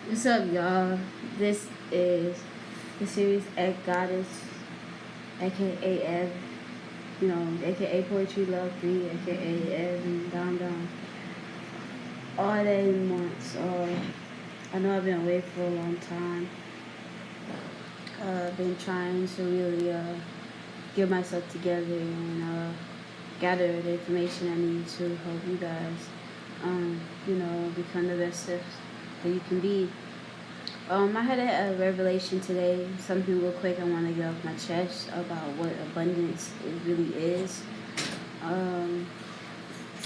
What's up, y'all? This is the series Egg Goddess, aka Ev, aka Poetry Love 3, aka Ev and Dom Dom. All that in once. I know I've been away for a long time. I've been trying to really get myself together and gather the information I need to help you guys, become the best self that you can be. I had a revelation today, something real quick I want to get off my chest about what abundance really is. Um,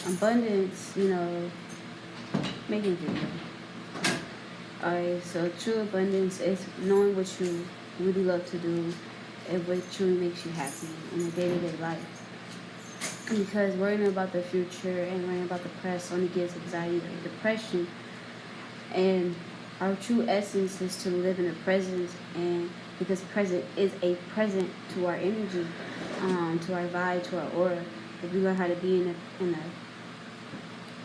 Abundance, making video. Alright, so true abundance is knowing what you really love to do and what truly makes you happy in a day-to-day life. Because worrying about the future and worrying about the past only gives anxiety and depression. And our true essence is to live in the present, and because present is a present to our energy, to our vibe, to our aura. If we learn how to be in the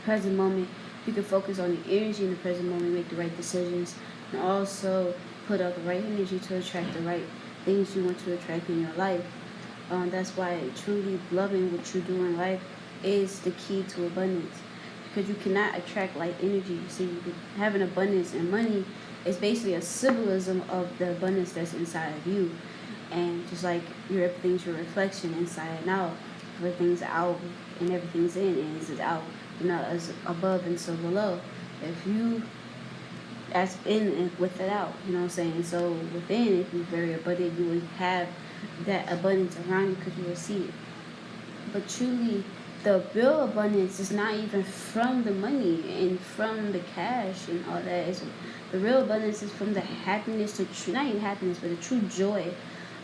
present moment, you can focus on the energy in the present moment, make the right decisions, and also put out the right energy to attract the right things you want to attract in your life. That's why truly loving what you do in life is the key to abundance. Because you cannot attract light energy. See, having abundance and money is basically a symbolism of the abundance that's inside of you. And just like everything's your reflection inside and out. Everything's out and everything's in and is out. You're not as above and so below. If you as in and with it out, you know what I'm saying? So within, if you're very abundant, you will have that abundance around you because you will see it. But truly, the real abundance is not even from the money and from the cash and all that. The real abundance is from the happiness, not even happiness, but the true joy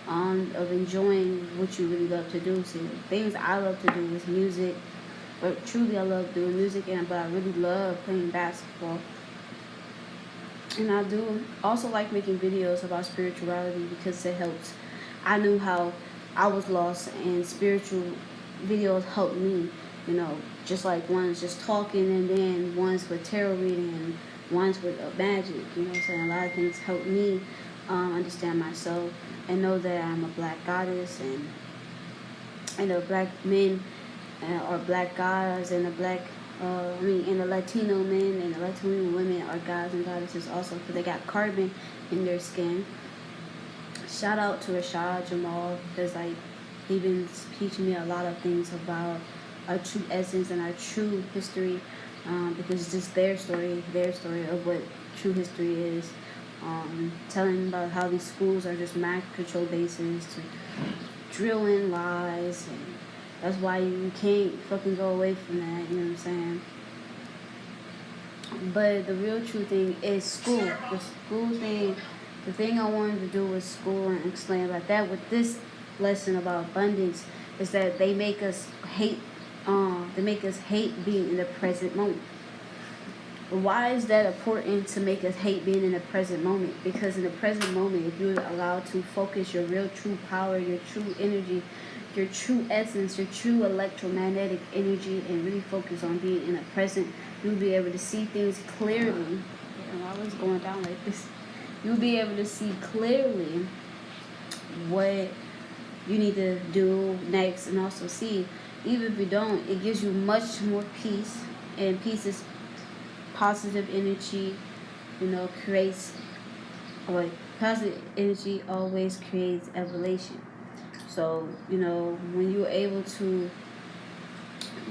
of enjoying what you really love to do. See, things I love to do is music. But truly, I love doing music, but I really love playing basketball. And I do also like making videos about spirituality because it helps. I knew how I was lost, and spiritual videos helped me. Just like one's just talking, and then one's with tarot reading, and one's with magic. You know what I'm saying? A lot of things help me understand myself and know that I'm a black goddess, and the black men are black gods, and the black and the Latino men and the Latino women are gods and goddesses also because they got carbon in their skin. Shout out to Rashad Jamal because he been teaching me a lot of things about our true essence and our true history, because it's just their story of what true history is. Telling about how these schools are just mind control bases to drill in lies, and that's why you can't fucking go away from that, you know what I'm saying? But the real true thing is school. The school thing, the thing I wanted to do with school and explain about that with this lesson about abundance is that they make us hate being in the present moment. Why is that important to make us hate being in the present moment? Because in the present moment, if you're allowed to focus your real true power, your true energy, your true essence, your true electromagnetic energy, and really focus on being in the present, you'll be able to see things clearly. And I was going down like this. You'll be able to see clearly what you need to do next, and also see, even if you don't, it gives you much more peace, and peace is positive energy, creates, positive energy always creates evolution. So, when you're able to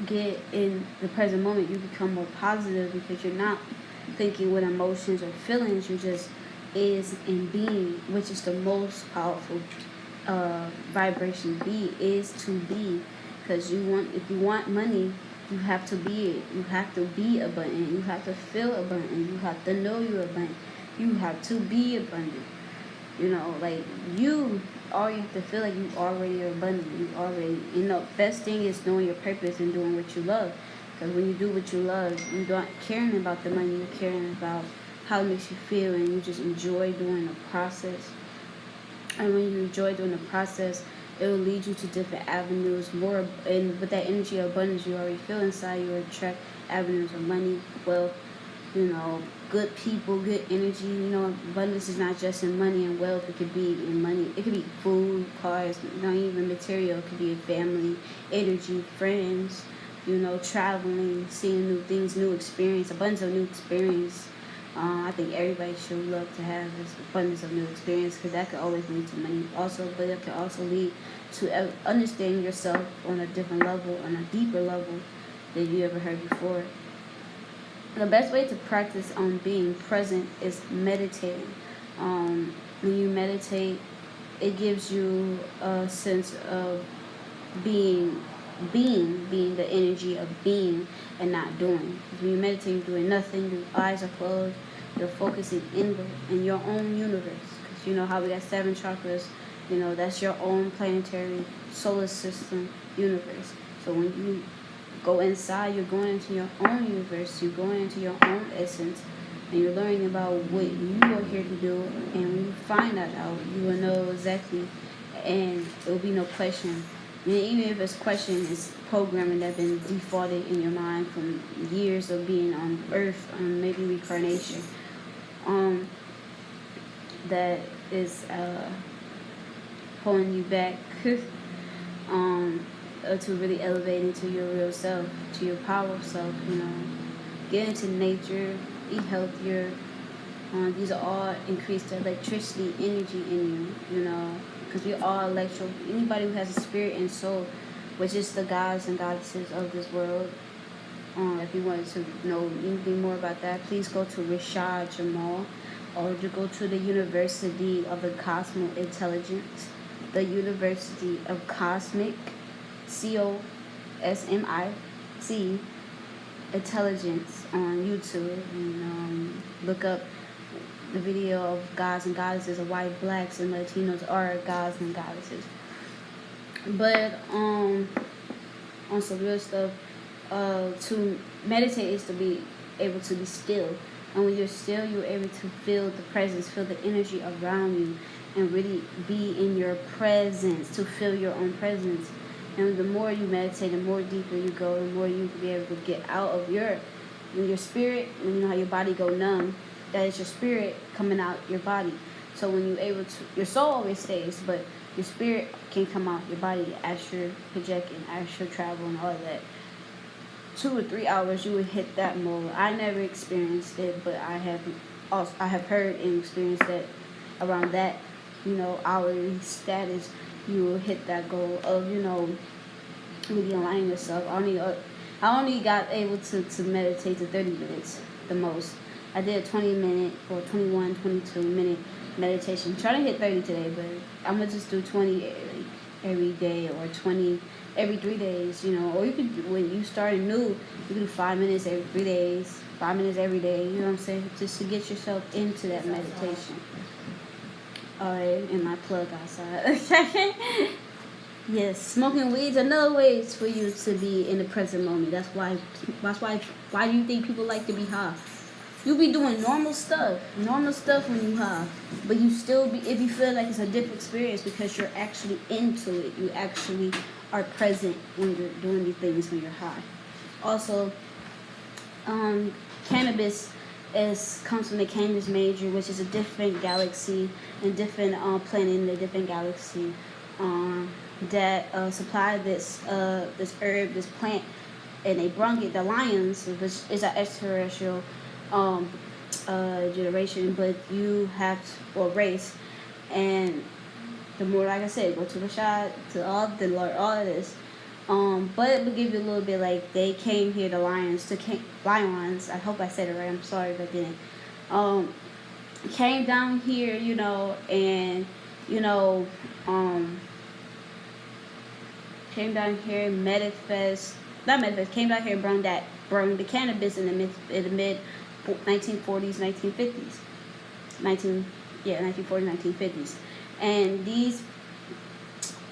get in the present moment, you become more positive because you're not thinking with emotions or feelings, you just is and being, which is the most powerful vibration. Be is to be, because if you want money, you have to be it. You have to be abundant. You have to feel abundant. You have to know you're abundant. You have to be abundant. You already have to feel like you already are abundant. You already, best thing is knowing your purpose and doing what you love. Because when you do what you love, you're not caring about the money. You're caring about how it makes you feel, and you just enjoy doing the process. And when you enjoy doing the process, it will lead you to different avenues more, and with that energy of abundance you already feel inside, you attract avenues of money, wealth, good people, good energy. You know, abundance is not just in money and wealth. It could be in money. It could be food, cars, not even material. It could be family, energy, friends. You know, traveling, seeing new things, new experience, abundance of new experience. I think everybody should love to have this abundance of new experience because that could always lead to money also, but it can also lead to understanding yourself on a different level, on a deeper level than you ever heard before. The best way to practice on being present is meditating. When you meditate, it gives you a sense of being the energy of being and not doing. When you meditate, you're doing nothing, your eyes are closed, you're focusing inward in your own universe. Because you know how we got 7 chakras, you know, that's your own planetary solar system universe. So when you go inside, you're going into your own universe, you're going into your own essence, and you're learning about what you are here to do. And when you find that out, you will know exactly, and there will be no question. And even if it's question, it's programming that's been defaulted in your mind from years of being on Earth, maybe reincarnation. That is pulling you back. To really elevate into your real self, to your power self, you know. Get into nature, eat healthier. These are all increase the electricity, energy in you, you know, because we are electro. Anybody who has a spirit and soul, which is the gods and goddesses of this world. If you wanted to know anything more about that, please go to Rashad Jamal, or to go to the University of the Cosmic Intelligence, the University of Cosmic, COSMIC, Intelligence on YouTube, and look up the video of gods and goddesses, of white, blacks, and Latinos are gods and goddesses. But on some real stuff, to meditate is to be able to be still. And when you're still, you're able to feel the presence, feel the energy around you, and really be in your presence, to feel your own presence. And the more you meditate, the more deeper you go, the more you can be able to get out of your spirit. When you know how your body go numb, that is your spirit coming out your body. So when you're able to, your soul always stays, but your spirit can come out your body as you're projecting, as you're traveling, all of that. 2 or 3 hours, you would hit that mode. I never experienced it, but I have heard and experienced that around that, hourly status, you will hit that goal of, really aligning yourself. I only got able to meditate to 30 minutes the most. I did a 20-minute or 21, 22-minute meditation. I'm trying to hit 30 today, but I'm going to just do 20 every day, or 20 every 3 days, or you could, when you start new, you can do 5 minutes every 3 days, 5 minutes every day, you know what I'm saying, just to get yourself into that meditation. Alright, and my plug outside. Yes, smoking weed's another way for you to be in the present moment. That's why do you think people like to be high? You be doing normal stuff when you high, but you still be, if you feel like it's a different experience because you're actually into it, you actually are present when you're doing these things when you're high. Also, cannabis comes from the Canis Major, which is a different galaxy and different planet in a different galaxy that supply this herb, this plant, and they brung it, the lions, which is an extraterrestrial generation, but you have or race, and the more, like I said, go to Rashad, to all the Lord, all of this. But it will give you a little bit like they came here, the lions, lions. I hope I said it right. I'm sorry if I didn't. Came down here, and came down here, came down here and burned the cannabis in the mid 1940s, 1950s, 1940s, 1950s, and these.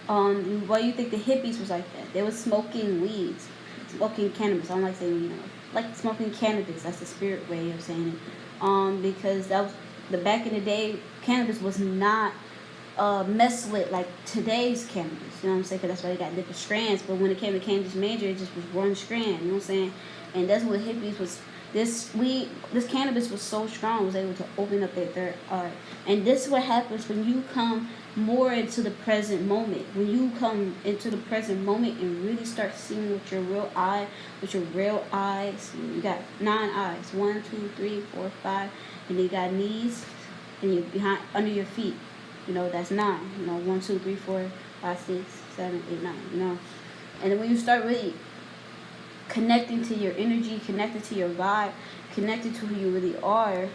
Why do you think the hippies was like that? They was smoking weeds, smoking cannabis. I don't like saying like smoking cannabis. That's the spirit way of saying it. Because that was back in the day, cannabis was not messed with like today's cannabis. You know what I'm saying? Because that's why they got different strands. But when it came to Canis Major, it just was one strand. You know what I'm saying? And that's what hippies was This cannabis was so strong, it was able to open up their third eye. And this is what happens when you come more into the present moment. When you come into the present moment and really start seeing with your real eye, with your real eyes. You got 9 eyes. 1, 2, 3, 4, 5. And you got knees and you're behind under your feet. That's 9. 1, 2, 3, 4, 5, 6, 7, 8, 9. And then when you start really connecting to your energy, connected to your vibe, connected to who you really are,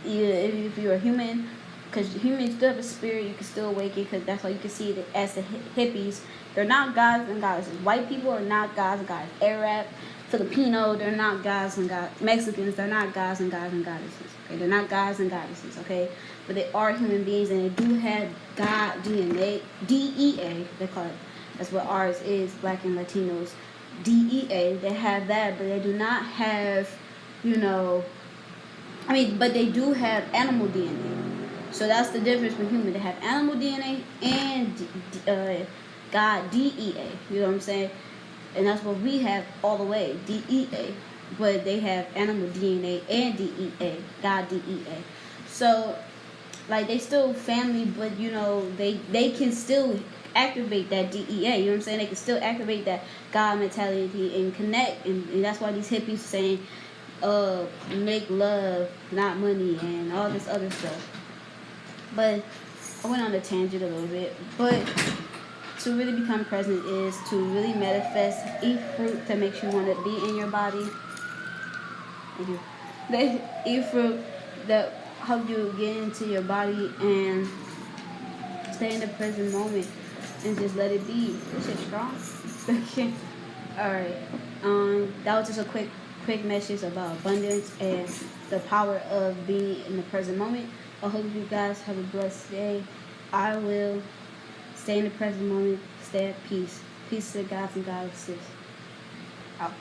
if you're a human, because humans still have a spirit, you can still awaken, because that's why you can see it as the hippies. They're not gods and goddesses. White people are not gods and goddesses. Arab, Filipino, they're not gods and goddesses. Mexicans, they're not gods and goddesses. Okay, they're not gods and goddesses. Okay, but they are human beings, and they do have God DNA, DEA. They call it. That's what ours is. Black and Latinos, DEA. They have that, but they do not have, but they do have animal DNA. So that's the difference with human. They have animal DNA and God DEA. You know what I'm saying? And that's what we have all the way, DEA. But they have animal DNA and DEA, God DEA. So, they still family, but they can still activate that DEA. You know what I'm saying? They can still activate that God mentality and connect. And that's why these hippies saying, make love, not money, and all this other stuff. But I went on a tangent a little bit. But to really become present is to really manifest, eat fruit that makes you want to be in your body. Thank you. Eat fruit that help you get into your body and stay in the present moment and just let it be. This shit strong. Okay. Alright. That was just a quick message about abundance and the power of being in the present moment. I hope you guys have a blessed day. I will stay in the present moment, stay at peace. Peace to the gods and goddesses. Out.